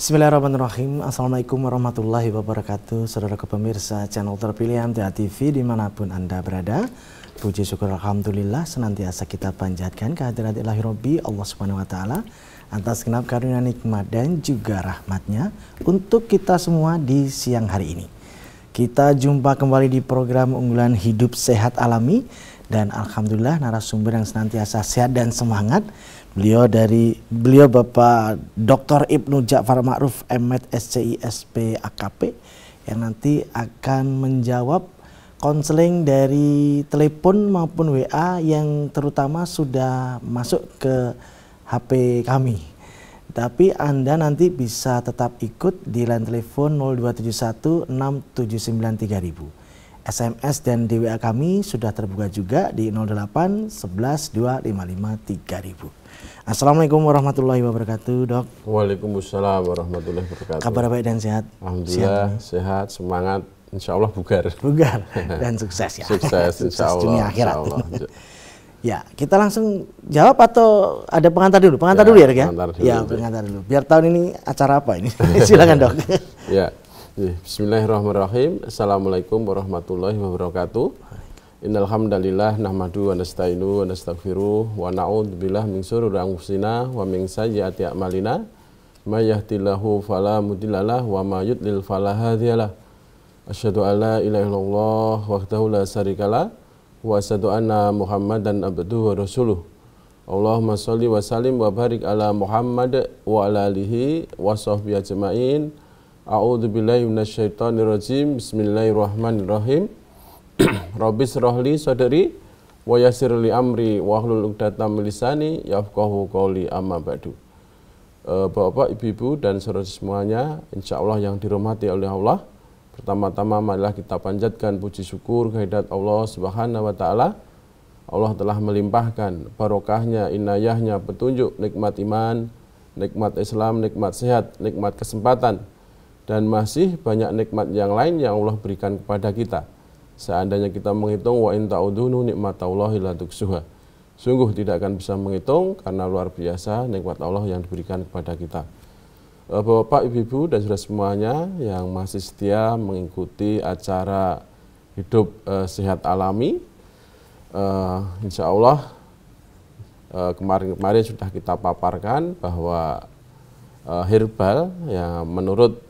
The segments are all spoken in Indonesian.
Bismillahirrahmanirrahim. Assalamualaikum warahmatullahi wabarakatuh. Saudara pemirsa channel terpilih MTA TV dimanapun Anda berada. Puji syukur alhamdulillah senantiasa kita panjatkan kehadirat ilahi Rabbi Allah Subhanahu wa taala atas genap karunia nikmat dan juga rahmatnya untuk kita semua di siang hari ini. Kita jumpa kembali di program unggulan Hidup Sehat Alami dan alhamdulillah narasumber yang senantiasa sehat dan semangat. Beliau Bapak Dr. Ibnu Ja'far Ma'ruf M.Med SCI SP AKP yang nanti akan menjawab konseling dari telepon maupun WA yang terutama sudah masuk ke HP kami. Tapi Anda nanti bisa tetap ikut di line telepon 0271 679 3000. SMS dan di WA kami sudah terbuka juga di 08 11 255 3000. Assalamualaikum warahmatullahi wabarakatuh, Dok. Waalaikumsalam warahmatullahi wabarakatuh. Kabar baik dan sehat? Alhamdulillah sehat, semangat, insya Allah bugar. Bugar dan sukses ya. Sukses insya Allah. Dunia akhirat. Insya Allah. Ya, kita langsung jawab atau ada pengantar dulu? Pengantar dulu ya, Dok ya? Pengantar dulu. Biar tahun ini acara apa ini? Silakan, Dok. Ya. Bismillahirrahmanirrahim. Assalamualaikum warahmatullahi wabarakatuh. Innal hamdalillah nahmadu wa nasta'inu wa nastaghfiruh wa na'udzubillahi min syururi anfusina wa min sayyiati a'malina. May yahdihillahu fala mudhillalah wa may yudlil fala hadiyalah. Asyhadu an la ilaha illallah wahdahu la syarikalah wa asyhadu anna Muhammadan abduhu wa rasuluh. Allahumma shalli wa sallim wa barik ala Muhammad wa ala alihi wa sahbihi ajmain. A'udzubillahi minasyaitonir rajim. Bismillahirrahmanirrahim. Rabbi shrahli sadri wa yassir li amri wa hlul 'uqdatam min lisani yafqahu qawli amma ba'du. Bapak, Ibu, dan saudara semuanya, insyaallah yang dirahmati oleh Allah. Pertama-tama marilah kita panjatkan puji syukur kehadirat Allah Subhanahu wa taala. Allah telah melimpahkan barokahnya, inayahnya, petunjuk, nikmat iman, nikmat Islam, nikmat sehat, nikmat kesempatan, dan masih banyak nikmat yang lain yang Allah berikan kepada kita. Seandainya kita menghitung wa in ta'udunu nikmatallahi la tuhsuha. Sungguh tidak akan bisa menghitung karena luar biasa nikmat Allah yang diberikan kepada kita. Bapak, Ibu, dan saudara semuanya yang masih setia mengikuti acara Hidup Sehat Alami, insya Allah kemarin-kemarin sudah kita paparkan bahwa herbal yang menurut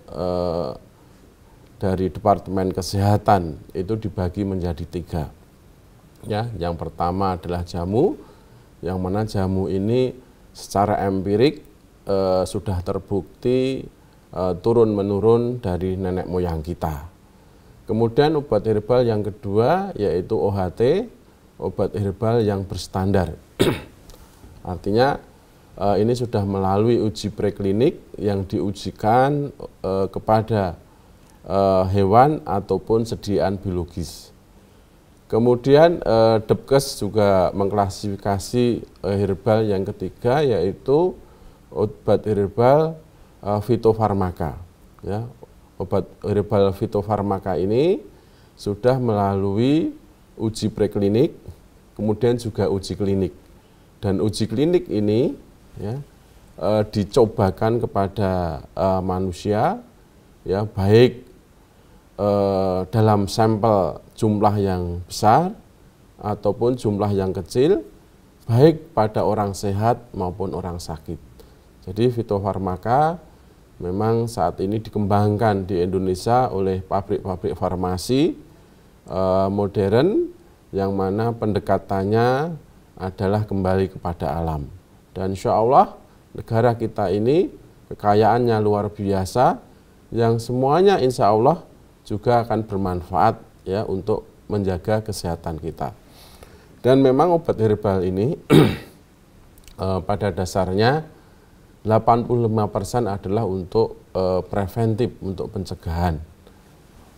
dari Departemen Kesehatan itu dibagi menjadi 3. Ya, yang pertama adalah jamu, yang mana jamu ini secara empirik sudah terbukti turun-menurun dari nenek moyang kita. Kemudian obat herbal yang kedua yaitu OHT, obat herbal yang berstandar. Artinya ini sudah melalui uji preklinik yang diujikan kepada hewan ataupun sediaan biologis. Kemudian Depkes juga mengklasifikasi herbal yang ketiga yaitu obat herbal fitofarmaka. Ya, obat herbal fitofarmaka ini sudah melalui uji preklinik, kemudian juga uji klinik. Dan uji klinik ini ya, dicobakan kepada manusia, ya, baik dalam sampel jumlah yang besar ataupun jumlah yang kecil, baik pada orang sehat maupun orang sakit. Jadi fitofarmaka memang saat ini dikembangkan di Indonesia oleh pabrik-pabrik farmasi modern yang mana pendekatannya adalah kembali kepada alam. Dan insya Allah negara kita ini kekayaannya luar biasa yang semuanya insya Allah juga akan bermanfaat ya untuk menjaga kesehatan kita. Dan memang obat herbal ini pada dasarnya 85% adalah untuk preventif, untuk pencegahan.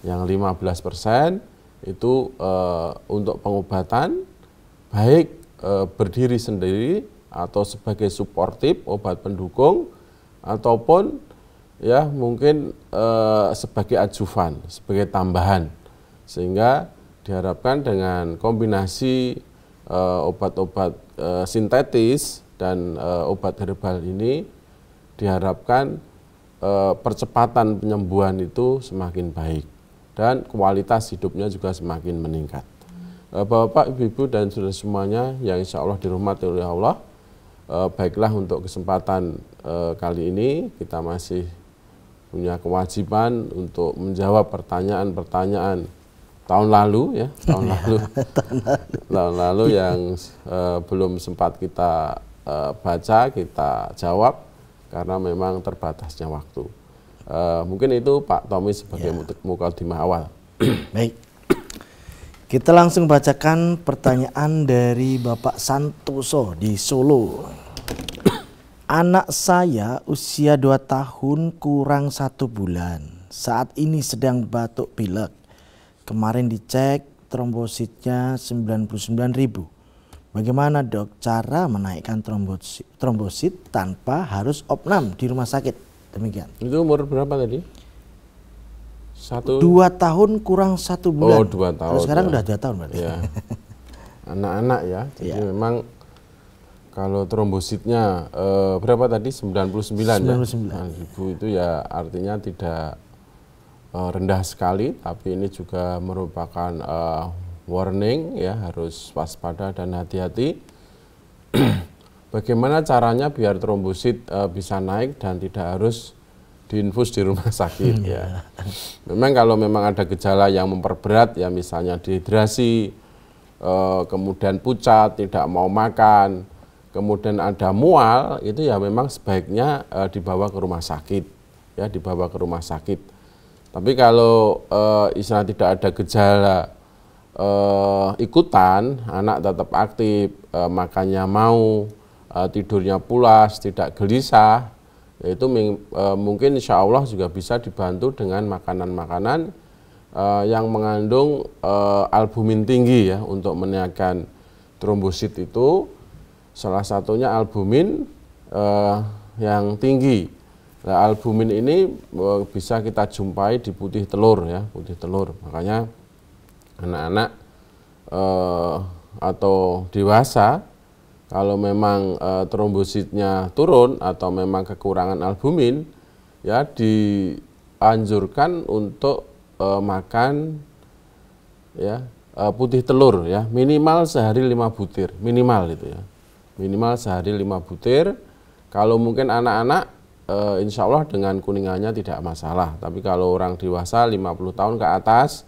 Yang 15% itu untuk pengobatan, baik berdiri sendiri atau sebagai suportif, obat pendukung, ataupun ya mungkin sebagai adjuvan, sebagai tambahan, sehingga diharapkan dengan kombinasi obat-obat sintetis dan obat herbal ini diharapkan percepatan penyembuhan itu semakin baik dan kualitas hidupnya juga semakin meningkat. Bapak, Ibu, dan saudara semuanya yang insya Allah dirahmati oleh Allah, baiklah untuk kesempatan kali ini kita masih punya kewajiban untuk menjawab pertanyaan-pertanyaan tahun lalu ya, tahun lalu yang belum sempat kita baca, kita jawab karena memang terbatasnya waktu. Mungkin itu Pak Tommy sebagai mukadimah awal. Baik. Kita langsung bacakan pertanyaan dari Bapak Santoso di Solo. Anak saya usia 2 tahun kurang 1 bulan. Saat ini sedang batuk pilek. Kemarin dicek trombositnya 99.000. Bagaimana dok cara menaikkan trombosit tanpa harus opnam di rumah sakit? Demikian. Itu umur berapa tadi? 2 tahun kurang 1 bulan. Oh, 2 tahun. Kalau sekarang udah 2 tahun berarti. Ya. Anak-anak ya. Jadi memang kalau trombositnya berapa tadi? 99 ya. 99.000 itu ya artinya tidak rendah sekali, tapi ini juga merupakan warning ya, harus waspada dan hati-hati. Bagaimana caranya biar trombosit bisa naik dan tidak harus diinfus di rumah sakit ya. Memang kalau memang ada gejala yang memperberat ya, misalnya dehidrasi, kemudian pucat, tidak mau makan, kemudian ada mual, itu ya memang sebaiknya dibawa ke rumah sakit ya, dibawa ke rumah sakit. Tapi kalau istilah tidak ada gejala ikutan, anak tetap aktif, makannya mau, tidurnya pulas, tidak gelisah, itu mungkin insya Allah juga bisa dibantu dengan makanan-makanan yang mengandung albumin tinggi ya, untuk menaikkan trombosit itu. Salah satunya albumin yang tinggi. Nah, albumin ini bisa kita jumpai di putih telur ya, putih telur. Makanya anak-anak atau dewasa kalau memang trombositnya turun atau memang kekurangan albumin, ya dianjurkan untuk makan ya putih telur ya, minimal sehari 5 butir, minimal itu ya, minimal sehari 5 butir. Kalau mungkin anak-anak insya Allah dengan kuningannya tidak masalah, tapi kalau orang dewasa 50 tahun ke atas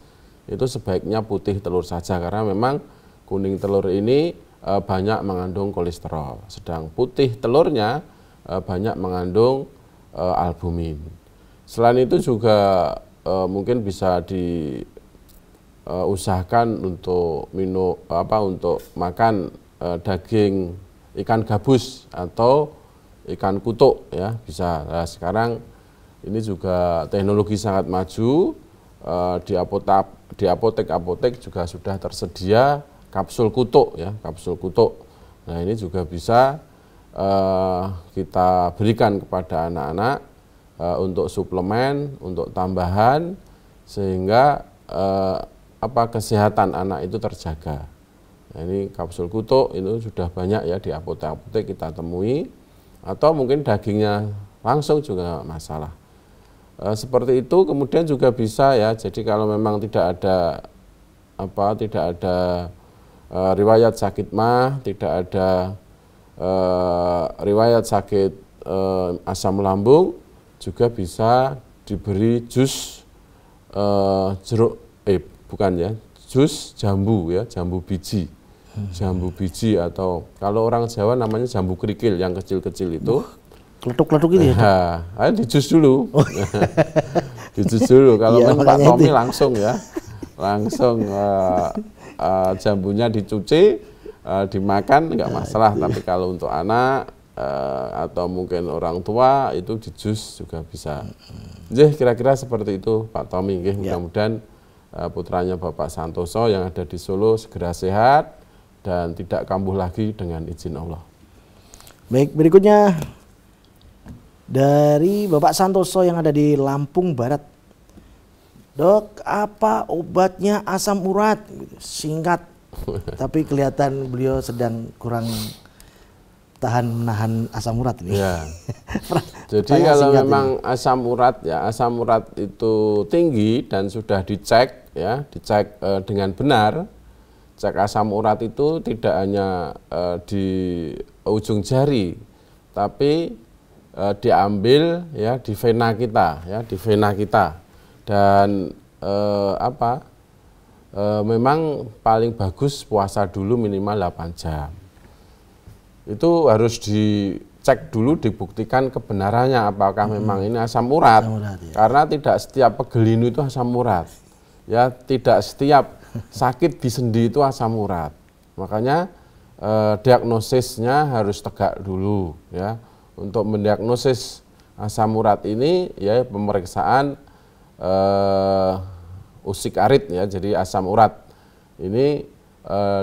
itu sebaiknya putih telur saja, karena memang kuning telur ini banyak mengandung kolesterol, sedang putih telurnya banyak mengandung albumin. Selain itu juga mungkin bisa diusahakan untuk untuk makan daging ikan gabus atau ikan kutuk ya, bisa. Nah, sekarang ini juga teknologi sangat maju, di apotek juga sudah tersedia kapsul kutuk ya, kapsul kutuk. Nah, ini juga bisa kita berikan kepada anak-anak untuk suplemen, untuk tambahan, sehingga kesehatan anak itu terjaga. Nah, ini kapsul kutuk itu sudah banyak ya di apotek-apotek kita temui, atau mungkin dagingnya langsung juga masalah. Seperti itu. Kemudian juga bisa ya, jadi kalau memang tidak ada riwayat sakit mah, tidak ada riwayat sakit asam lambung, juga bisa diberi jus jus jambu ya, jambu biji. Jambu biji, atau kalau orang Jawa namanya jambu kerikil yang kecil-kecil itu. Kletuk-kletuk itu ya? Ayo dijus dulu. Dijus dulu. Kalau ya, Pak Tommy langsung ya, langsung jambunya dicuci, dimakan nggak masalah. Tapi kalau untuk anak atau mungkin orang tua itu dijus juga bisa. Jadi kira-kira seperti itu Pak Tommy. Mudah-mudahan putranya Bapak Santoso yang ada di Solo segera sehat dan tidak kambuh lagi dengan izin Allah. Baik, berikutnya dari Bapak Santoso yang ada di Lampung Barat. Dok, apa obatnya asam urat? Singkat, tapi kelihatan beliau sedang kurang tahan menahan asam urat ini. Ya. Jadi kalau memang asam urat itu tinggi dan sudah dicek dengan benar, cek asam urat itu tidak hanya di ujung jari, tapi diambil di vena kita, dan memang paling bagus puasa dulu minimal 8 jam. Itu harus dicek dulu, dibuktikan kebenarannya apakah memang ini asam urat. Karena tidak setiap pegelinu itu asam urat. Ya, tidak setiap sakit di sendi itu asam urat. Makanya diagnosisnya harus tegak dulu ya. Untuk mendiagnosis asam urat ini ya pemeriksaan usik arit ya, jadi asam urat. Ini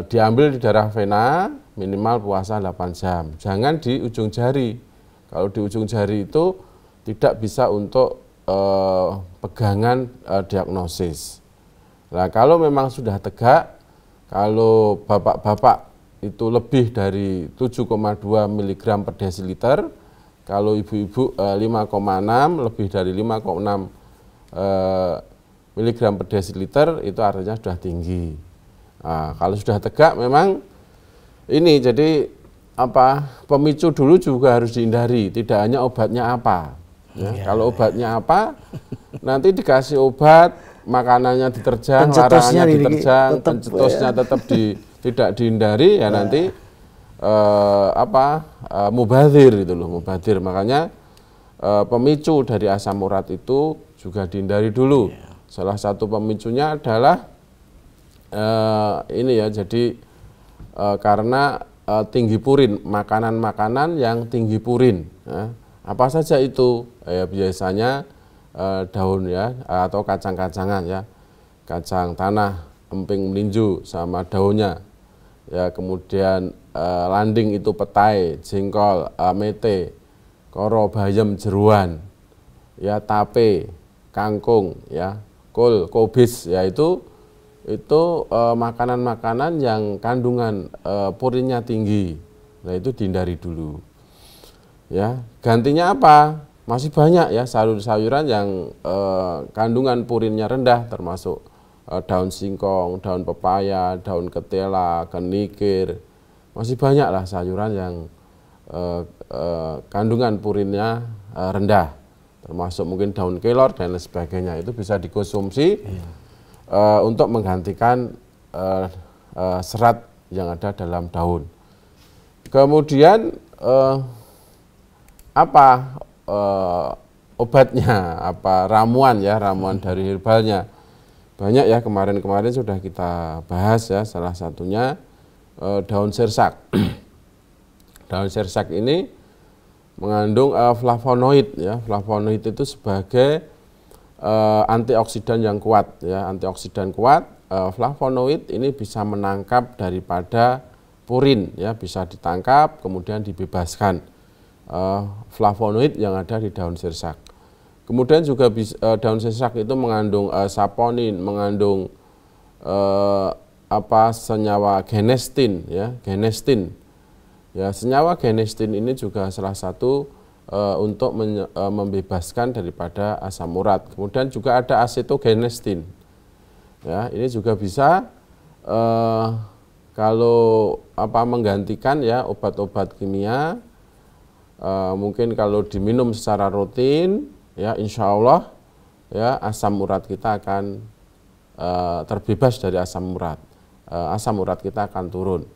diambil di daerah vena, minimal puasa 8 jam. Jangan di ujung jari. Kalau di ujung jari itu tidak bisa untuk pegangan diagnosis. Nah, kalau memang sudah tegak, kalau bapak-bapak itu lebih dari 7,2 mg per desiliter, kalau ibu-ibu 5,6, lebih dari 5,6 mg per desiliter, itu artinya sudah tinggi. Nah, kalau sudah tegak memang ini, jadi pemicu dulu juga harus dihindari, tidak hanya obatnya apa. Ya, kalau obatnya apa, nanti dikasih obat, makanannya diterjang, larangannya diterjang, pencetusnya tetap tidak dihindari, ya nanti mubazir itu loh, mubazir. Makanya pemicu dari asam urat itu juga dihindari dulu. Salah satu pemicunya adalah ini ya, jadi karena tinggi purin, makanan-makanan yang tinggi purin. Ya. Apa saja itu? Ya, biasanya daun ya, atau kacang-kacangan ya, kacang tanah, emping melinju sama daunnya. Ya, kemudian landing itu petai, jengkol, mete, koro, bayam, jeruan, ya, tape, kangkung, ya, kol, kobis, ya itu makanan-makanan yang kandungan purinnya tinggi. Nah, itu dihindari dulu. Ya, gantinya apa? Masih banyak ya sayur-sayuran yang kandungan purinnya rendah, termasuk daun singkong, daun pepaya, daun ketela, kenikir. Masih banyak lah sayuran yang kandungan purinnya rendah, termasuk mungkin daun kelor dan lain sebagainya. Itu bisa dikonsumsi untuk menggantikan serat yang ada dalam daun. Kemudian obatnya, ramuan ya, ramuan dari herbalnya. Banyak ya, kemarin-kemarin sudah kita bahas ya, salah satunya daun sirsak. Daun sirsak ini mengandung flavonoid ya. Flavonoid itu sebagai antioksidan yang kuat ya, antioksidan kuat. Flavonoid ini bisa menangkap daripada purin ya, bisa ditangkap kemudian dibebaskan flavonoid yang ada di daun sirsak. Kemudian juga daun sirsak itu mengandung saponin, mengandung senyawa genestin ya, genestin. Ya, senyawa genestin ini juga salah satu untuk membebaskan daripada asam urat. Kemudian juga ada asetogenestin. Ya, ini juga bisa kalau menggantikan ya obat-obat kimia. Mungkin kalau diminum secara rutin, ya insya Allah ya asam urat kita akan terbebas dari asam urat. Asam urat kita akan turun.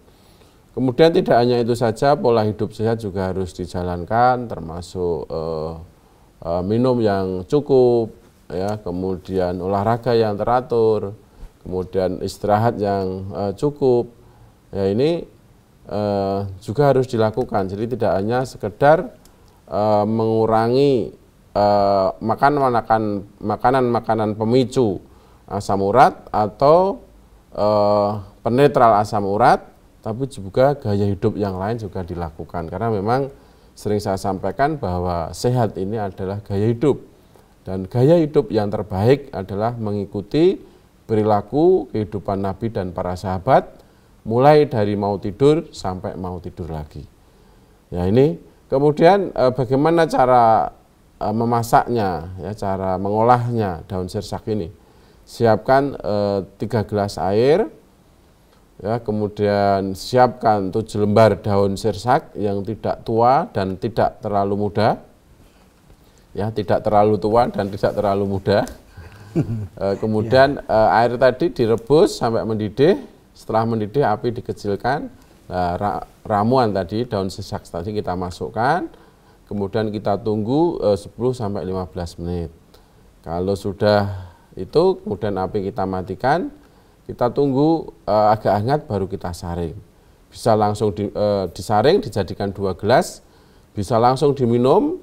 Kemudian tidak hanya itu saja, pola hidup sehat juga harus dijalankan, termasuk minum yang cukup, ya, kemudian olahraga yang teratur, kemudian istirahat yang cukup. Ya, ini juga harus dilakukan. Jadi tidak hanya sekedar mengurangi makanan-makanan pemicu asam urat atau penetral asam urat, tapi juga gaya hidup yang lain juga dilakukan. Karena memang sering saya sampaikan bahwa sehat ini adalah gaya hidup, dan gaya hidup yang terbaik adalah mengikuti perilaku kehidupan Nabi dan para sahabat, mulai dari mau tidur sampai mau tidur lagi. Ya ini kemudian bagaimana cara memasaknya, ya, cara mengolahnya daun sirsak ini. Siapkan 3 gelas air, ya, kemudian siapkan 7 lembar daun sirsak yang tidak tua dan tidak terlalu muda, ya, tidak terlalu tua dan tidak terlalu muda. Kemudian air tadi direbus sampai mendidih. Setelah mendidih api dikecilkan. Nah, ramuan tadi, daun sirsak tadi kita masukkan, kemudian kita tunggu 10-15 menit. Kalau sudah itu, kemudian api kita matikan, kita tunggu agak hangat baru kita saring. Bisa langsung disaring, dijadikan 2 gelas, bisa langsung diminum.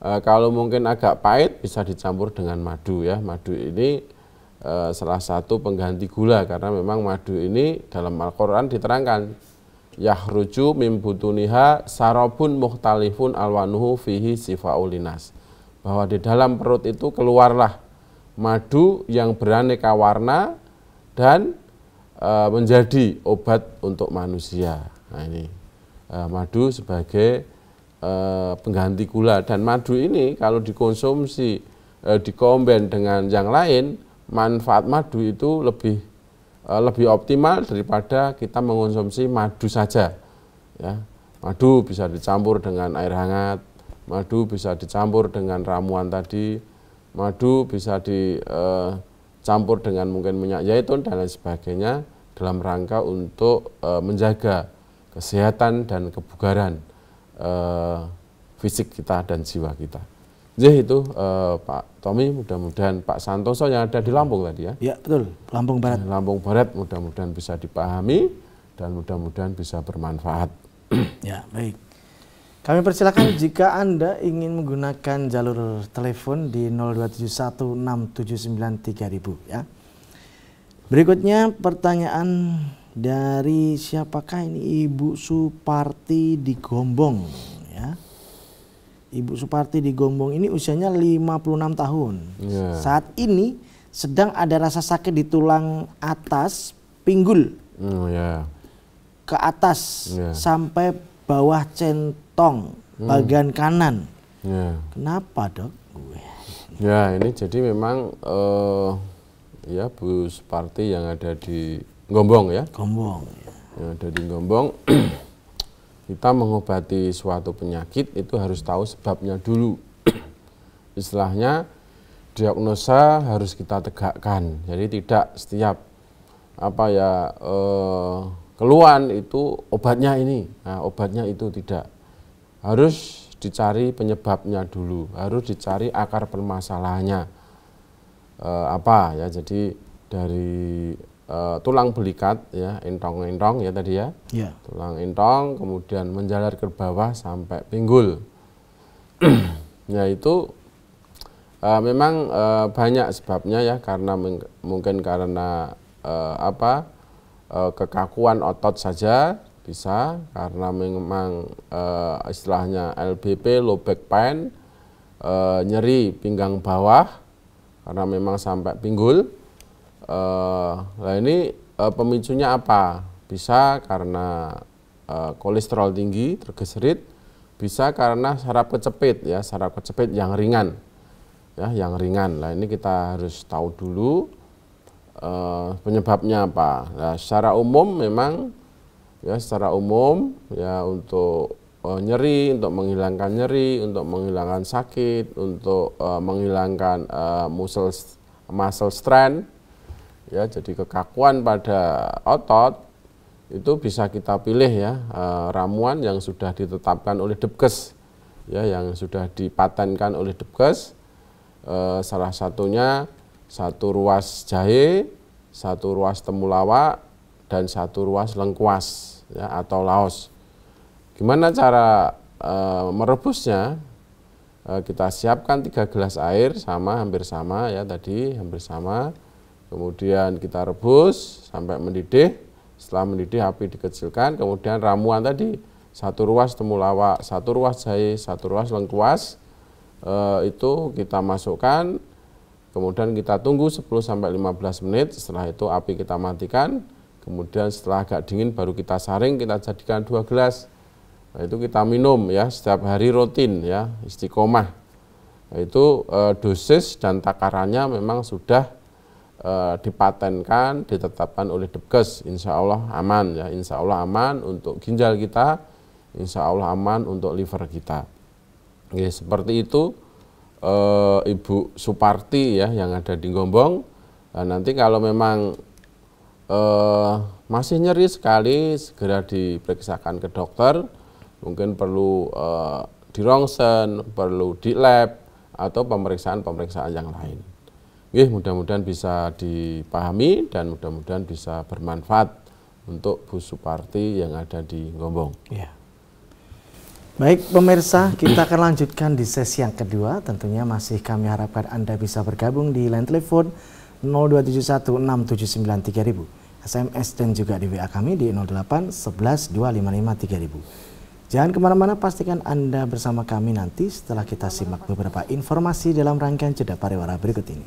Kalau mungkin agak pahit bisa dicampur dengan madu, ya. Madu ini salah satu pengganti gula, karena memang madu ini dalam Al-Quran diterangkan, yahruju mim butuniha sarabun mukhtalifun alwanuhu fihi sifaulinas, bahwa di dalam perut itu keluarlah madu yang beraneka warna dan menjadi obat untuk manusia. Nah, ini madu sebagai pengganti gula, dan madu ini kalau dikonsumsi dikomben dengan yang lain, manfaat madu itu lebih optimal daripada kita mengonsumsi madu saja, ya. Madu bisa dicampur dengan air hangat, madu bisa dicampur dengan ramuan tadi, madu bisa dicampur dengan mungkin minyak zaitun dan lain sebagainya, dalam rangka untuk menjaga kesehatan dan kebugaran fisik kita dan jiwa kita. Jadi itu Pak Tommy, mudah-mudahan Pak Santoso yang ada di Lampung tadi, ya. Ya, betul, Lampung Barat. Lampung Barat mudah-mudahan bisa dipahami dan mudah-mudahan bisa bermanfaat. Ya, baik. Kami persilakan jika Anda ingin menggunakan jalur telepon di 02716793000, ya. Berikutnya pertanyaan dari siapakah ini? Ibu Suparti di Gombong, ya. Ibu Suparti di Gombong ini usianya 56 tahun. Yeah. Saat ini sedang ada rasa sakit di tulang atas pinggul. Ke atas sampai bawah centong bagian kanan. Kenapa, Dok? Ya, ini jadi memang ya Bu Suparti yang ada di Gombong, ya. Gombong. Yang ada di Gombong. Kita mengobati suatu penyakit itu harus tahu sebabnya dulu. Istilahnya diagnosa harus kita tegakkan. Jadi tidak setiap keluhan itu obatnya ini, nah, obatnya itu tidak. Harus dicari penyebabnya dulu, harus dicari akar permasalahannya. Ya, jadi dari tulang belikat, ya, entong-entong, ya, tadi, ya. Yeah. Tulang entong kemudian menjalar ke bawah sampai pinggul. Ya, itu memang banyak sebabnya, ya, karena mungkin karena kekakuan otot saja bisa, karena memang istilahnya LBP, low back pain, nyeri pinggang bawah karena memang sampai pinggul. Nah, ini pemicunya apa? Bisa karena kolesterol tinggi, tergeserit, bisa karena saraf kecepit, ya, saraf kecepit yang ringan, ya, yang ringan. Nah, ini kita harus tahu dulu penyebabnya apa. Nah, secara umum memang, ya, secara umum, ya, untuk nyeri, untuk menghilangkan nyeri, untuk menghilangkan sakit, untuk menghilangkan muscle strain. Ya, jadi kekakuan pada otot itu bisa kita pilih, ya, ramuan yang sudah ditetapkan oleh Depkes, ya, yang sudah dipatenkan oleh Depkes. Salah satunya 1 ruas jahe, 1 ruas temulawak, dan 1 ruas lengkuas, ya, atau laos. Gimana cara merebusnya? Kita siapkan 3 gelas air hampir sama, ya, tadi hampir sama. Kemudian kita rebus sampai mendidih. Setelah mendidih api dikecilkan. Kemudian ramuan tadi 1 ruas temulawak, 1 ruas jahe, 1 ruas lengkuas, itu kita masukkan. Kemudian kita tunggu 10-15 menit. Setelah itu api kita matikan. Kemudian setelah agak dingin baru kita saring, kita jadikan 2 gelas. Nah, itu kita minum ya setiap hari rutin ya, istiqomah. Nah, itu dosis dan takarannya memang sudah dipatenkan, ditetapkan oleh Depkes. Insya Allah aman ya, insya Allah aman untuk ginjal kita, insya Allah aman untuk liver kita. Oke, seperti itu Ibu Suparti ya yang ada di Gombong. Nah, nanti kalau memang masih nyeri sekali, segera diperiksakan ke dokter. Mungkin perlu di rongsen, perlu di lab, atau pemeriksaan-pemeriksaan yang lain. Mudah-mudahan bisa dipahami dan mudah-mudahan bisa bermanfaat untuk Bu Suparti yang ada di Gombong. Ya. Baik pemirsa, kita akan lanjutkan di sesi yang kedua. Tentunya masih kami harapkan Anda bisa bergabung di line telepon 02716793000, SMS dan juga di WA kami di 08112553.000. Jangan kemana-mana, pastikan Anda bersama kami nanti setelah kita simak beberapa informasi dalam rangkaian jeda pariwara berikut ini.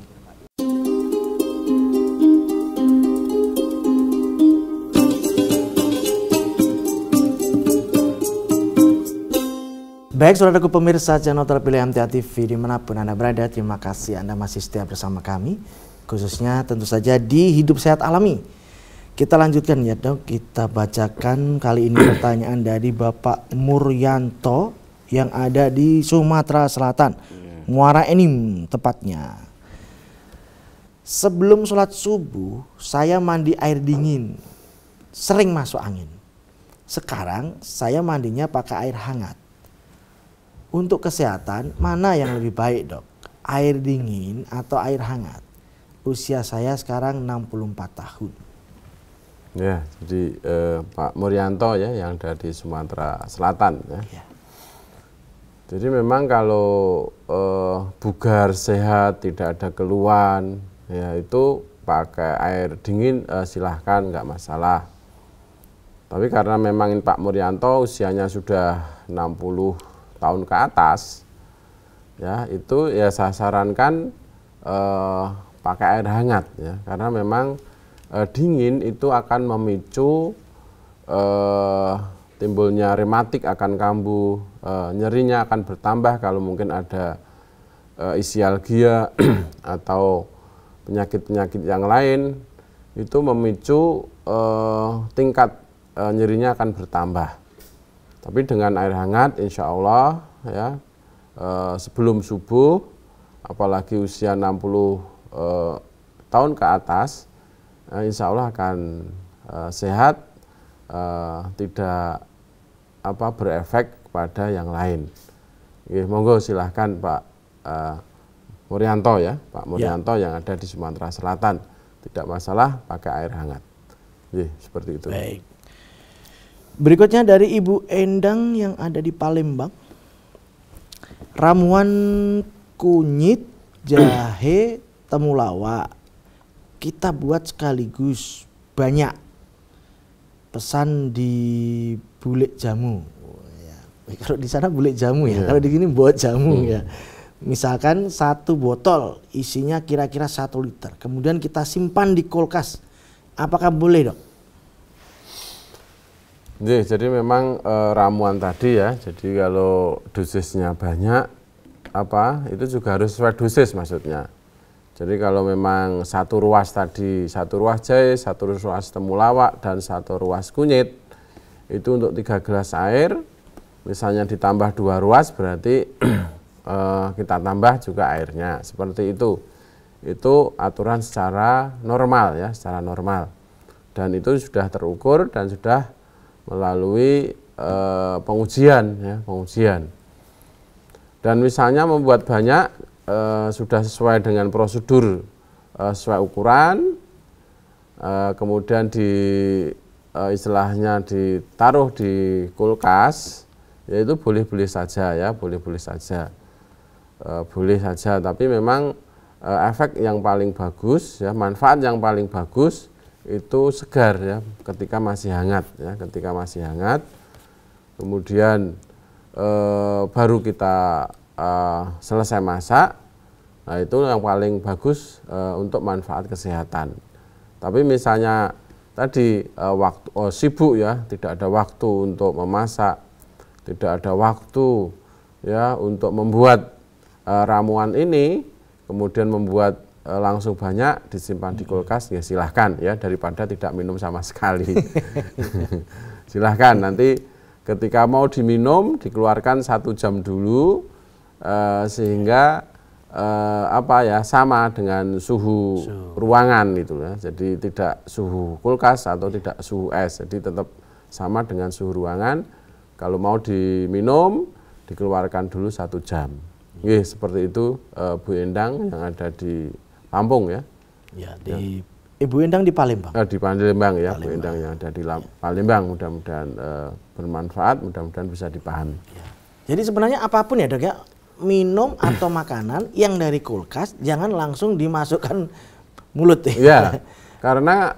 Baik saudaraku pemirsa channel terpilih MTA TV dimanapun Anda berada, terima kasih Anda masih setia bersama kami, khususnya tentu saja di Hidup Sehat Alami. Kita lanjutkan ya dok, kita bacakan kali ini pertanyaan dari Bapak Muryanto yang ada di Sumatera Selatan, Muara Enim tepatnya. Sebelum sholat subuh saya mandi air dingin, sering masuk angin. Sekarang saya mandinya pakai air hangat. Untuk kesehatan, mana yang lebih baik dok? Air dingin atau air hangat? Usia saya sekarang 64 tahun. Ya, jadi Pak Muryanto ya yang ada di Sumatera Selatan ya. Ya. Jadi memang kalau bugar, sehat, tidak ada keluhan, ya itu pakai air dingin silahkan, nggak masalah. Tapi karena memang Pak Muryanto usianya sudah 60 tahun ke atas, ya itu ya saya sarankan pakai air hangat ya, karena memang dingin itu akan memicu timbulnya rematik akan kambuh, nyerinya akan bertambah kalau mungkin ada isialgia atau penyakit-penyakit yang lain, itu memicu tingkat nyerinya akan bertambah. Tapi dengan air hangat insya Allah ya sebelum subuh, apalagi usia 60 tahun ke atas, insya Allah akan sehat, tidak berefek kepada yang lain. Monggo silahkan Pak Muryanto ya, Pak Muryanto yang ada di Sumatera Selatan, tidak masalah pakai air hangat. Seperti itu. Baik. Berikutnya dari Ibu Endang yang ada di Palembang. Ramuan kunyit, jahe, temulawak kita buat sekaligus banyak. Pesan di bulik jamu. Kalau di sana bulik jamu ya, kalau di sini buat jamu ya. Misalkan 1 botol isinya kira-kira 1 liter. Kemudian kita simpan di kulkas. Apakah boleh dok? Jadi memang ramuan tadi ya, jadi kalau dosisnya banyak, itu juga harus sesuai dosis maksudnya. Jadi kalau memang 1 ruas tadi, 1 ruas jahe, 1 ruas temulawak, dan 1 ruas kunyit, itu untuk 3 gelas air, misalnya ditambah 2 ruas berarti kita tambah juga airnya, seperti itu. Itu aturan secara normal ya, secara normal. Dan itu sudah terukur dan sudah melalui pengujian ya, pengujian. Dan misalnya membuat banyak sudah sesuai dengan prosedur, sesuai ukuran, kemudian istilahnya ditaruh di kulkas, yaitu boleh-boleh saja ya, boleh-boleh saja, boleh saja. Tapi memang efek yang paling bagus ya, manfaat yang paling bagus itu segar ya, ketika masih hangat ya, ketika masih hangat, kemudian baru kita selesai masak. Nah itu yang paling bagus untuk manfaat kesehatan. Tapi misalnya tadi waktu sibuk ya, tidak ada waktu untuk memasak, tidak ada waktu ya untuk membuat ramuan ini, kemudian membuat langsung banyak disimpan di kulkas, ya silahkan ya, daripada tidak minum sama sekali. Silahkan nanti ketika mau diminum dikeluarkan 1 jam dulu, sehingga sama dengan suhu ruangan itu ya. Jadi tidak suhu kulkas atau tidak suhu es, jadi tetap sama dengan suhu ruangan. Kalau mau diminum dikeluarkan dulu 1 jam. Seperti itu Bu Endang yang ada di Lampung ya. Ya, di Ibu Endang di Palembang. Di Palembang ya, Bu Endang yang ada di Palembang. Mudah-mudahan bermanfaat, mudah-mudahan bisa dipahami. Ya. Jadi sebenarnya apapun ya Dok ya, minum atau makanan yang dari kulkas jangan langsung dimasukkan mulut ya. Karena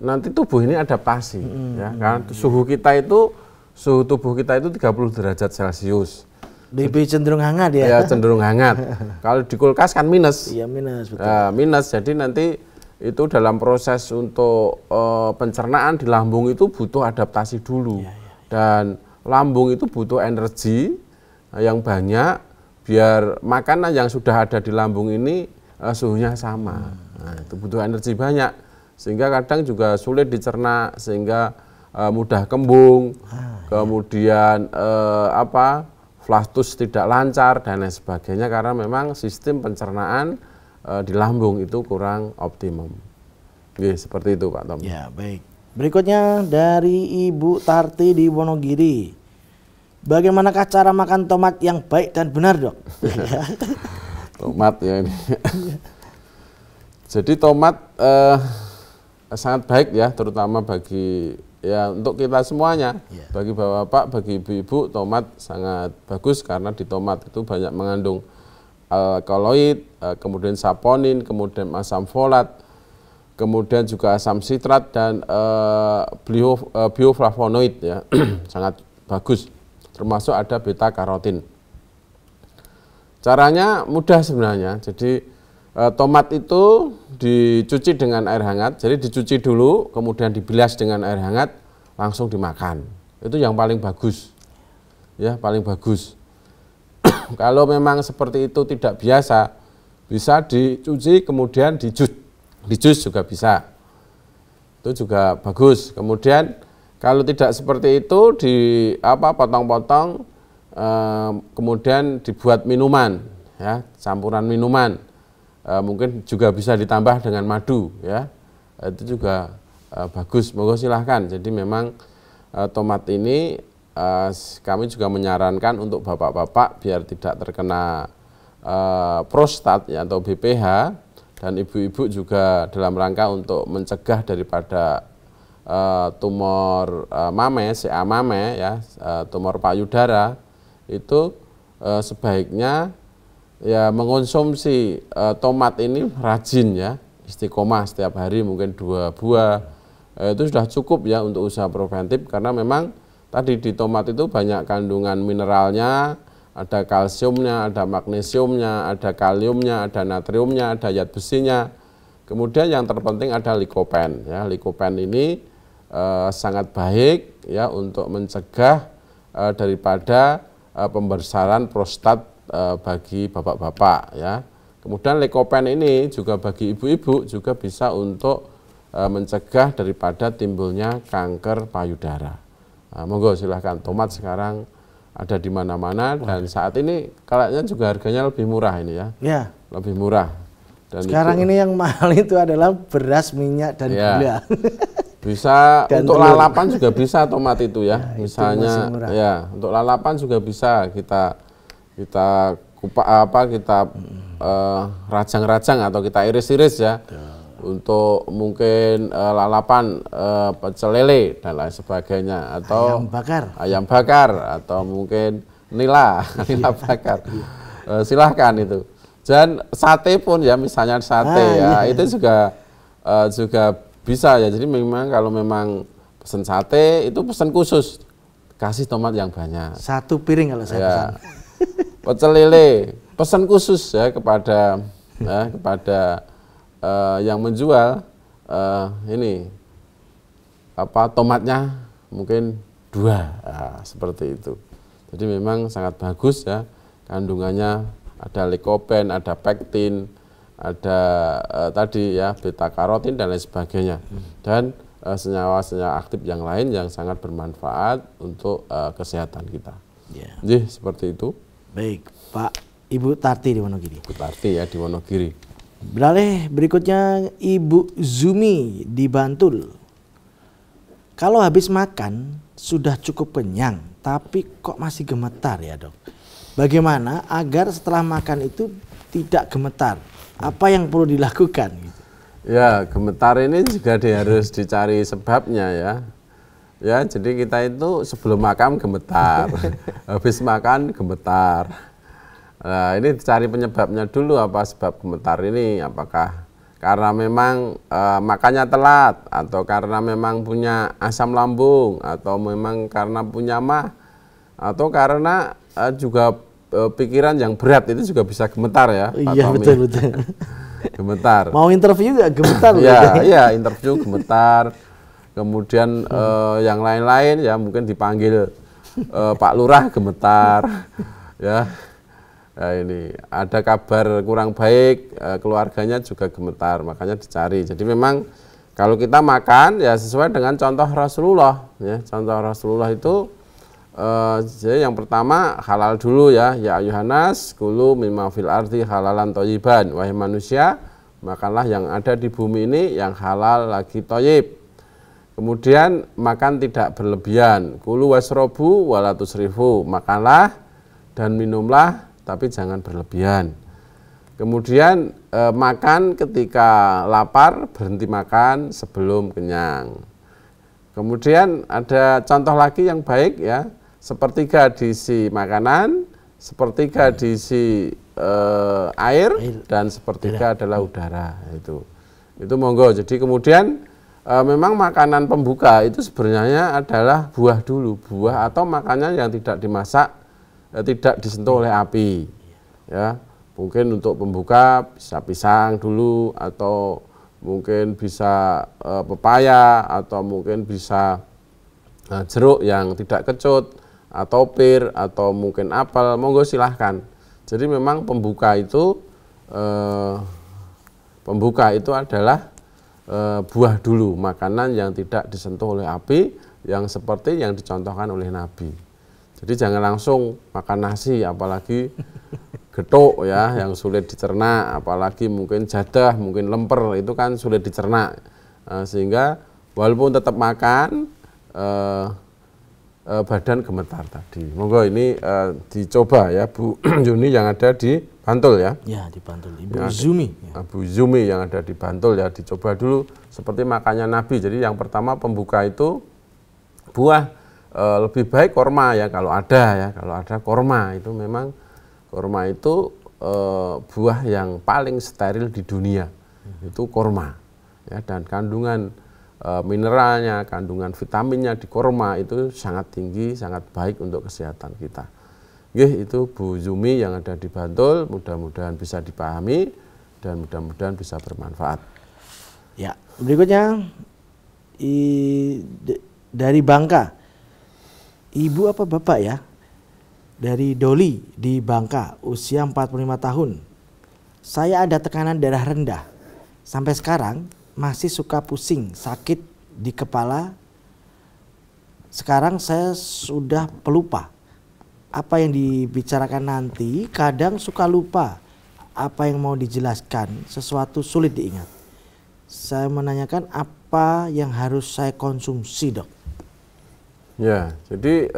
nanti tubuh ini adaptasi ya. Karena suhu tubuh kita itu 30 derajat Celcius. Lebih cenderung hangat ya. Ya, cenderung hangat. Kalau di kulkas kan minus. Iya, minus, betul. Minus, jadi nanti itu dalam proses untuk pencernaan di lambung itu butuh adaptasi dulu. Dan lambung itu butuh energi yang banyak biar makanan yang sudah ada di lambung ini suhunya sama. Nah, itu butuh energi banyak sehingga kadang juga sulit dicerna, sehingga mudah kembung, kemudian flastus tidak lancar dan lain sebagainya, karena memang sistem pencernaan di lambung itu kurang optimum. Seperti itu Pak Tom. Ya, baik. Berikutnya dari Ibu Tarti di Wonogiri. Bagaimanakah cara makan tomat yang baik dan benar, Dok? Tomat ya ini. Jadi tomat sangat baik ya, terutama bagi untuk kita semuanya. Bagi bapak-bapak, bagi ibu-ibu, tomat sangat bagus karena di tomat itu banyak mengandung alkaloid, kemudian saponin, kemudian asam folat, kemudian juga asam sitrat dan bioflavonoid ya. Sangat bagus. Termasuk ada beta karotin. Caranya mudah sebenarnya. Jadi tomat itu dicuci dengan air hangat. Jadi dicuci dulu, kemudian dibilas dengan air hangat, langsung dimakan. Itu yang paling bagus. Ya, paling bagus. Kalau memang seperti itu tidak biasa, bisa dicuci kemudian dijus. Dijus juga bisa. Itu juga bagus. Kemudian kalau tidak seperti itu potong-potong, kemudian dibuat minuman, ya, campuran minuman. Mungkin juga bisa ditambah dengan madu, ya, itu juga bagus. Monggo silahkan. Jadi memang tomat ini kami juga menyarankan untuk bapak-bapak biar tidak terkena prostat ya, atau BPH, dan ibu-ibu juga dalam rangka untuk mencegah daripada tumor mame, CA mame ya, tumor payudara, itu sebaiknya ya mengonsumsi tomat ini rajin ya, istiqomah setiap hari mungkin 2 buah, itu sudah cukup ya untuk usaha preventif, karena memang tadi di tomat itu banyak kandungan mineralnya, ada kalsiumnya, ada magnesiumnya, ada kaliumnya, ada natriumnya, ada zat besinya. Kemudian yang terpenting ada likopen ya. Likopen ini sangat baik ya untuk mencegah daripada pembesaran prostat bagi bapak-bapak ya. Kemudian likopen ini juga bagi ibu-ibu juga bisa untuk mencegah daripada timbulnya kanker payudara. Monggo silahkan, tomat sekarang ada di mana-mana dan saat ini kayaknya juga harganya lebih murah ini ya. Ya. Lebih murah. Dan sekarang ini yang mahal itu adalah beras, minyak dan gula. Bisa dan untuk lalapan juga bisa tomat itu ya. Misalnya ya, untuk lalapan juga bisa kita rajang-rajang atau kita iris-iris ya. Untuk mungkin lalapan pecel lele dan lain sebagainya, atau ayam bakar atau mungkin nila bakar. Silahkan itu. Dan sate pun ya, misalnya sate itu juga bisa ya. Jadi memang kalau memang pesan sate itu pesan khusus, kasih tomat yang banyak. 1 piring kalau saya pesan. Pecel lele pesan khusus ya kepada yang menjual ini tomatnya mungkin seperti itu. Jadi memang sangat bagus ya, kandungannya ada likopen, ada pektin, ada tadi ya beta karotin dan lain sebagainya, dan senyawa-senyawa aktif yang lain yang sangat bermanfaat untuk kesehatan kita. Ya. Jadi seperti itu. Baik, Pak Ibu Tarti di Wonogiri. Ibu Tarti ya di Wonogiri. Beralih berikutnya Ibu Zumi di Bantul. Kalau habis makan sudah cukup kenyang, tapi kok masih gemetar ya dok? Bagaimana agar setelah makan itu tidak gemetar? Apa yang perlu dilakukan? Ya, gemetar ini juga harus dicari sebabnya ya. Ya, jadi kita itu sebelum makan gemetar, habis makan gemetar. Nah, ini cari penyebabnya dulu, apa sebab gemetar ini? Apakah karena memang makannya telat, atau karena memang punya asam lambung, atau memang karena punya mah, atau karena juga pikiran yang berat itu juga bisa gemetar ya. Iya, betul. Gemetar. Mau interview nggak gemetar? Ya, interview gemetar. Kemudian yang lain-lain ya mungkin dipanggil Pak Lurah gemetar. Ya. Nah, ini ada kabar kurang baik, keluarganya juga gemetar, makanya dicari. Jadi memang kalau kita makan ya sesuai dengan contoh Rasulullah. Ya, contoh Rasulullah itu jadi yang pertama halal dulu ya. Ya ayuhanas kulu mimma fil ardi halalan thayyiban. Wahai manusia, makanlah yang ada di bumi ini yang halal lagi thayyib. Kemudian makan tidak berlebihan. Kulu wasrobu wala tusrifu. Makanlah dan minumlah tapi jangan berlebihan. Kemudian makan ketika lapar, berhenti makan sebelum kenyang. Kemudian ada contoh lagi yang baik ya, sepertiga diisi makanan, sepertiga diisi air, dan sepertiga adalah udara. Itu monggo. Jadi kemudian memang makanan pembuka itu sebenarnya adalah buah dulu, buah atau makanan yang tidak dimasak, tidak disentuh oleh api. Ya, mungkin untuk pembuka bisa pisang dulu, atau mungkin bisa pepaya, atau mungkin bisa jeruk yang tidak kecut, atau pir, atau mungkin apel, monggo silahkan. Jadi memang pembuka itu adalah buah dulu, makanan yang tidak disentuh oleh api, yang seperti yang dicontohkan oleh Nabi. Jadi jangan langsung makan nasi, apalagi getuk ya, yang sulit dicerna, apalagi mungkin jadah, mungkin lemper, itu kan sulit dicerna. Sehingga walaupun tetap makan, badan gemetar tadi. Monggo ini dicoba ya Bu Yuni yang ada di Bantul ya. Ya, di Bantul. Ibu Zumi. Ya. Bu Zumi yang ada di Bantul ya, dicoba dulu seperti makannya Nabi. Jadi yang pertama pembuka itu buah, lebih baik korma ya kalau ada korma. Itu memang korma itu buah yang paling steril di dunia. Itu korma ya, dan kandungan mineralnya, kandungan vitaminnya di korma itu sangat tinggi, sangat baik untuk kesehatan kita. Itu Bu Zumi yang ada di Bantul, mudah-mudahan bisa dipahami dan mudah-mudahan bisa bermanfaat. Ya, berikutnya dari Bangka. Ibu apa bapak ya? Dari Doli di Bangka, usia 45 tahun. Saya ada tekanan darah rendah. Sampai sekarang masih suka pusing, sakit di kepala. Sekarang saya sudah pelupa. Apa yang dibicarakan nanti kadang suka lupa. Apa yang mau dijelaskan, sesuatu sulit diingat. Saya menanyakan apa yang harus saya konsumsi, dok? Ya, jadi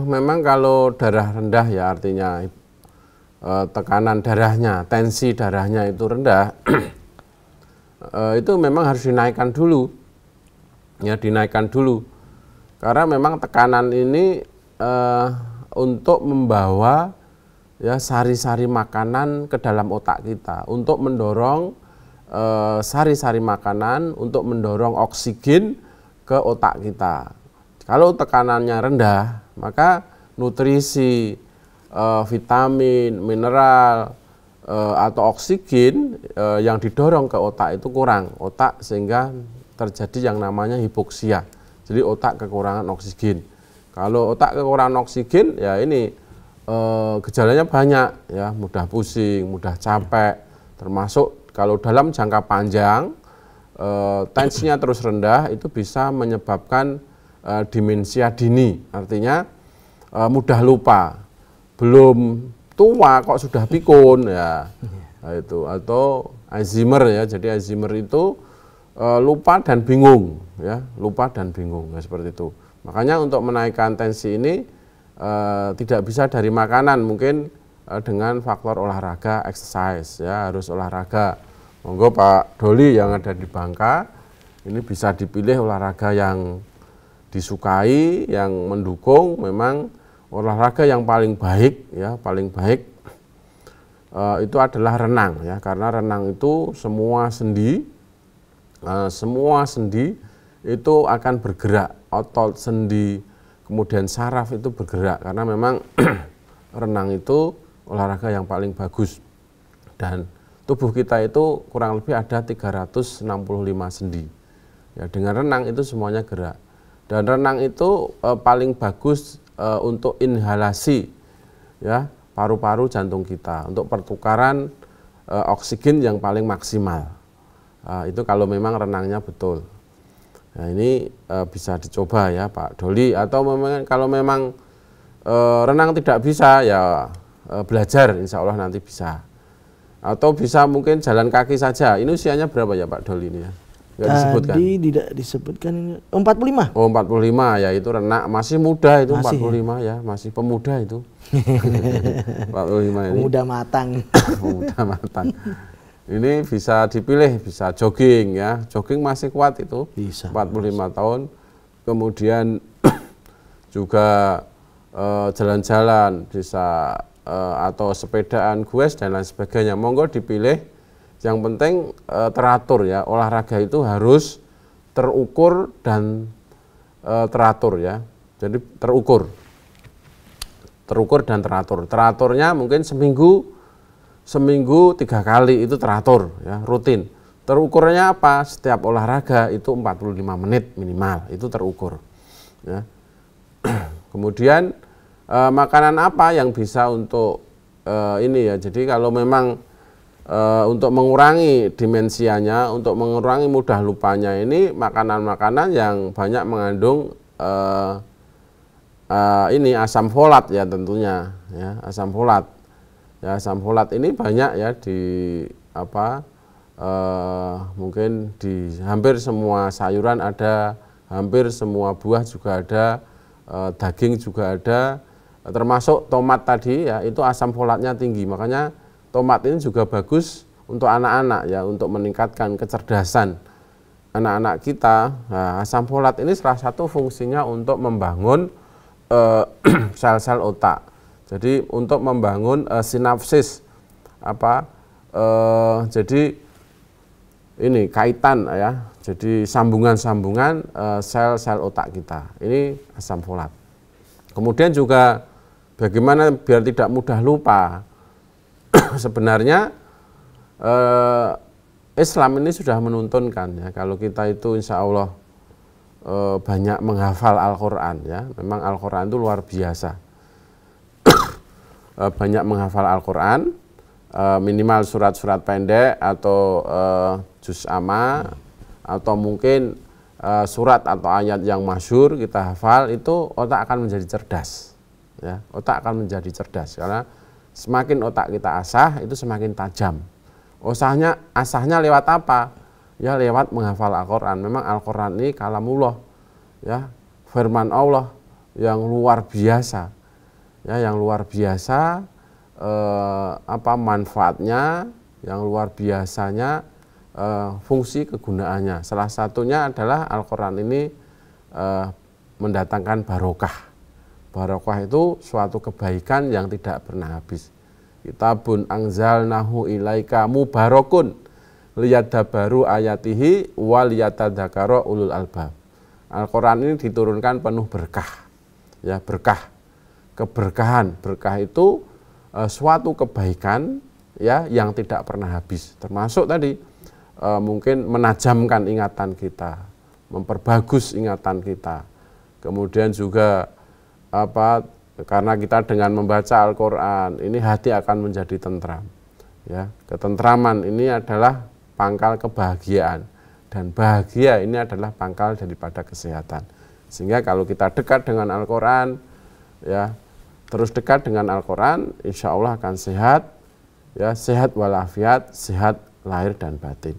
memang kalau darah rendah ya artinya tekanan darahnya, tensi darahnya itu rendah, itu memang harus dinaikkan dulu. Ya, dinaikkan dulu. Karena memang tekanan ini untuk membawa ya sari-sari makanan ke dalam otak kita, untuk mendorong sari-sari makanan, untuk mendorong oksigen ke otak kita. Kalau tekanannya rendah, maka nutrisi, vitamin, mineral, atau oksigen yang didorong ke otak itu kurang. Otak sehingga terjadi yang namanya hipoksia. Jadi otak kekurangan oksigen. Kalau otak kekurangan oksigen, ya ini gejalanya banyak, ya, mudah pusing, mudah capek, termasuk kalau dalam jangka panjang tensinya terus rendah, itu bisa menyebabkan demensia dini, artinya mudah lupa, belum tua kok sudah pikun, ya, itu, atau Alzheimer, ya. Jadi Alzheimer itu lupa dan bingung, ya, lupa dan bingung, ya, seperti itu. Makanya untuk menaikkan tensi ini tidak bisa dari makanan, mungkin dengan faktor olahraga, exercise, ya, harus olahraga. Monggo Pak Doli yang ada di Bangka, ini bisa dipilih olahraga yang disukai, yang mendukung. Memang olahraga yang paling baik, ya, paling baik itu adalah renang, ya, karena renang itu semua sendi itu akan bergerak, otot, sendi, kemudian saraf itu bergerak, karena memang renang itu olahraga yang paling bagus. Dan tubuh kita itu kurang lebih ada 365 sendi, ya, dengan renang itu semuanya gerak. Dan renang itu paling bagus untuk inhalasi, ya, paru-paru jantung kita, untuk pertukaran oksigen yang paling maksimal. Itu kalau memang renangnya betul. Nah, ini bisa dicoba, ya, Pak Doli. Atau kalau memang renang tidak bisa, ya belajar, insya Allah nanti bisa. Atau bisa mungkin jalan kaki saja. Ini usianya berapa, ya, Pak Doli ini, ya? Nggak disebutkan. Tadi tidak disebutkan ini. 45. Oh, 45, ya, itu renang masih muda itu. Masih, 45, ya, masih pemuda itu. 45 ini. Pemuda matang. Pemuda matang. Ini bisa dipilih, bisa jogging, ya, jogging masih kuat itu, bisa, 45 tahun. Kemudian juga jalan-jalan bisa, atau sepedaan, goes dan lain sebagainya. Monggo dipilih. Yang penting teratur, ya, olahraga itu harus terukur dan teratur, ya. Jadi terukur dan teratur. Teraturnya mungkin seminggu 3 kali itu teratur, ya, rutin. Terukurnya apa? Setiap olahraga itu 45 menit minimal, itu terukur, ya. Kemudian makanan apa yang bisa untuk ini, ya. Jadi kalau memang untuk mengurangi demensianya, untuk mengurangi mudah lupanya, ini makanan-makanan yang banyak mengandung ini asam folat, ya, tentunya, ya, asam folat. Ya, asam folat ini banyak, ya, di mungkin di hampir semua sayuran ada, hampir semua buah juga ada, daging juga ada, termasuk tomat tadi, ya, itu asam folatnya tinggi. Makanya tomat ini juga bagus untuk anak-anak, ya, untuk meningkatkan kecerdasan anak-anak kita. Nah, asam folat ini salah satu fungsinya untuk membangun sel-sel otak. Jadi untuk membangun sinapsis, jadi ini kaitan, ya, jadi sambungan-sambungan sel-sel otak kita. Ini asam folat. Kemudian juga bagaimana biar tidak mudah lupa. Sebenarnya Islam ini sudah menuntunkan, ya, kalau kita itu insya Allah banyak menghafal Al-Quran, ya. Memang Al-Quran itu luar biasa. Banyak menghafal Al-Quran, minimal surat-surat pendek atau juz amma, atau mungkin surat atau ayat yang masyhur kita hafal, itu otak akan menjadi cerdas, ya. Otak akan menjadi cerdas, karena semakin otak kita asah, itu semakin tajam. Asahnya lewat apa? Ya, lewat menghafal Al-Quran. Memang Al-Quran ini kalamullah, ya, firman Allah yang luar biasa, ya, yang luar biasa, manfaatnya, yang luar biasanya, fungsi kegunaannya. Salah satunya adalah Al-Quran ini mendatangkan barokah. Barokah itu suatu kebaikan yang tidak pernah habis. Kitabun anzalnahu ilaika mubarakun liyadabbaru ayatihi wa liyatadzakara ulul albab. Al-Quran ini diturunkan penuh berkah, ya, berkah. Keberkahan, berkah itu suatu kebaikan, ya, yang tidak pernah habis. Termasuk tadi mungkin menajamkan ingatan kita, memperbagus ingatan kita. Kemudian juga karena kita dengan membaca Al-Quran ini hati akan menjadi tentram. Ya, ketentraman ini adalah pangkal kebahagiaan, dan bahagia ini adalah pangkal daripada kesehatan. Sehingga kalau kita dekat dengan Al-Quran, ya, terus dekat dengan Al-Quran, insya Allah akan sehat, ya, sehat walafiat, sehat lahir dan batin.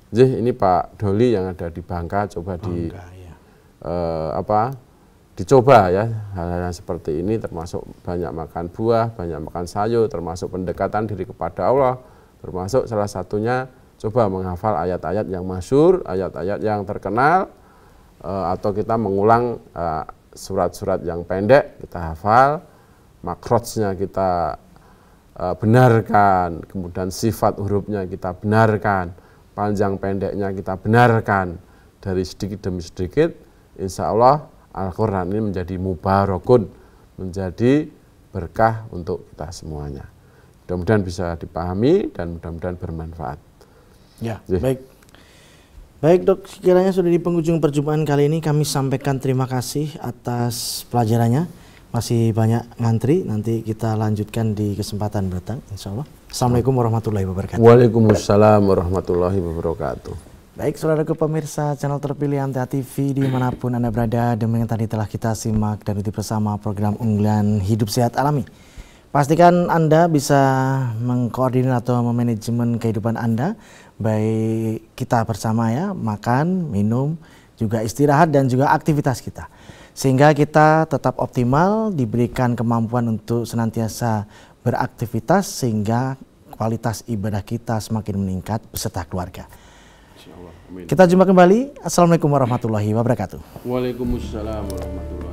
Jadi ini Pak Doli yang ada di Bangka, coba dicoba ya hal-hal yang seperti ini, termasuk banyak makan buah, banyak makan sayur, termasuk pendekatan diri kepada Allah, termasuk salah satunya coba menghafal ayat-ayat yang masyhur, ayat-ayat yang terkenal, atau kita mengulang surat-surat yang pendek kita hafal, makrotnya kita benarkan, kemudian sifat hurufnya kita benarkan, panjang pendeknya kita benarkan, dari sedikit demi sedikit, insya Allah Al-Quran ini menjadi mubarakun, menjadi berkah untuk kita semuanya. Mudah-mudahan bisa dipahami dan mudah-mudahan bermanfaat. Ya, baik. Baik Dok, sekiranya sudah di penghujung perjumpaan kali ini, kami sampaikan terima kasih atas pelajarannya. Masih banyak ngantri, nanti kita lanjutkan di kesempatan berdatang, insya Allah. Assalamualaikum warahmatullahi wabarakatuh. Waalaikumsalam warahmatullahi wabarakatuh. Baik, saudaraku pemirsa channel terpilih MTA TV dimanapun Anda berada, demikian tadi telah kita simak dan ikuti bersama program unggulan Hidup Sehat Alami. Pastikan Anda bisa mengkoordinir atau memanajemen kehidupan Anda, baik kita bersama ya, makan, minum, juga istirahat dan juga aktivitas kita. Sehingga kita tetap optimal, diberikan kemampuan untuk senantiasa beraktivitas sehingga kualitas ibadah kita semakin meningkat beserta keluarga. Kita jumpa kembali. Assalamualaikum warahmatullahi wabarakatuh. Waalaikumsalam warahmatullahi wabarakatuh.